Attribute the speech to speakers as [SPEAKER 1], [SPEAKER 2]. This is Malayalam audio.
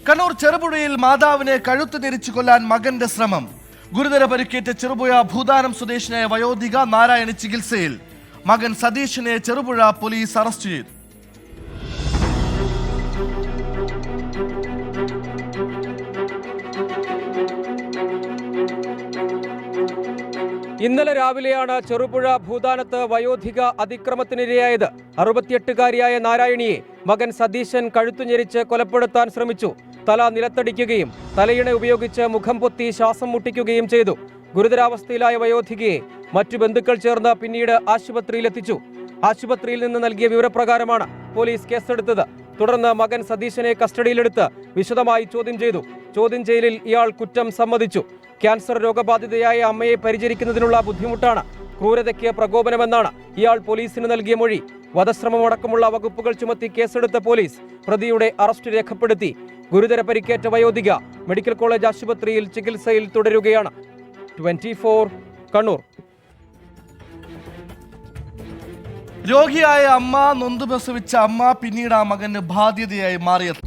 [SPEAKER 1] കണ്ണൂർ ചെറുപുഴയിൽ മാതാവിനെ കഴുത്ത് തിരിച്ചു കൊല്ലാൻ മകന്റെ ശ്രമം. ഗുരുതര പരിക്കേറ്റ ചെറുപുഴ ഭൂതാനം സ്വദേശിയായ വയോധിക നാരായണി ചികിത്സയിൽ. മകൻ സതീഷിനെ ചെറുപുഴ പോലീസ് അറസ്റ്റ് ചെയ്തു.
[SPEAKER 2] ഇന്നലെ രാവിലെയാണ് ചെറുപുഴ ഭൂതാനത്ത് വയോധിക അതിക്രമത്തിനിരയായത്. 68-കാരിയായ നാരായണിയെ മകൻ സതീശൻ കഴുത്തുഞെരിച്ച് കൊലപ്പെടുത്താൻ ശ്രമിച്ചു. തല നിലത്തടിക്കുകയും തലയിണ ഉപയോഗിച്ച് മുഖം പൊത്തി ശ്വാസം മുട്ടിക്കുകയും ചെയ്തു. ഗുരുതരാവസ്ഥയിലായ വയോധികയെ മറ്റു ബന്ധുക്കൾ ചേർന്ന് പിന്നീട് ആശുപത്രിയിലെത്തിച്ചു. ആശുപത്രിയിൽ നിന്ന് നൽകിയ വിവരപ്രകാരമാണ് പോലീസ് കേസെടുത്തത്. തുടർന്ന് മകൻ സതീശനെ കസ്റ്റഡിയിലെടുത്ത് വിശദമായി ചോദ്യം ചെയ്തു. ചോദ്യം ചെയ്യലിൽ ഇയാൾ കുറ്റം സമ്മതിച്ചു. ക്യാൻസർ രോഗബാധിതയായ അമ്മയെ പരിചരിക്കുന്നതിനുള്ള ബുദ്ധിമുട്ടാണ് ക്രൂരതയ്ക്ക് പ്രകോപനമെന്നാണ് ഇയാൾ പോലീസിന് നൽകിയ മൊഴി. വധശ്രമമടക്കമുള്ള വകുപ്പുകൾ ചുമത്തി കേസെടുത്ത പോലീസ് പ്രതിയുടെ അറസ്റ്റ് രേഖപ്പെടുത്തി. ഗുരുതര പരിക്കേറ്റ വയോധിക മെഡിക്കൽ കോളേജ് ആശുപത്രിയിൽ ചികിത്സയിൽ തുടരുകയാണ്. 24 കണ്ണൂർ.
[SPEAKER 1] രോഗിയായ അമ്മ, നൊന്തു പ്രസവിച്ച അമ്മ പിന്നീട് ആ മകന് ബാധ്യതയായി മാറിയത്.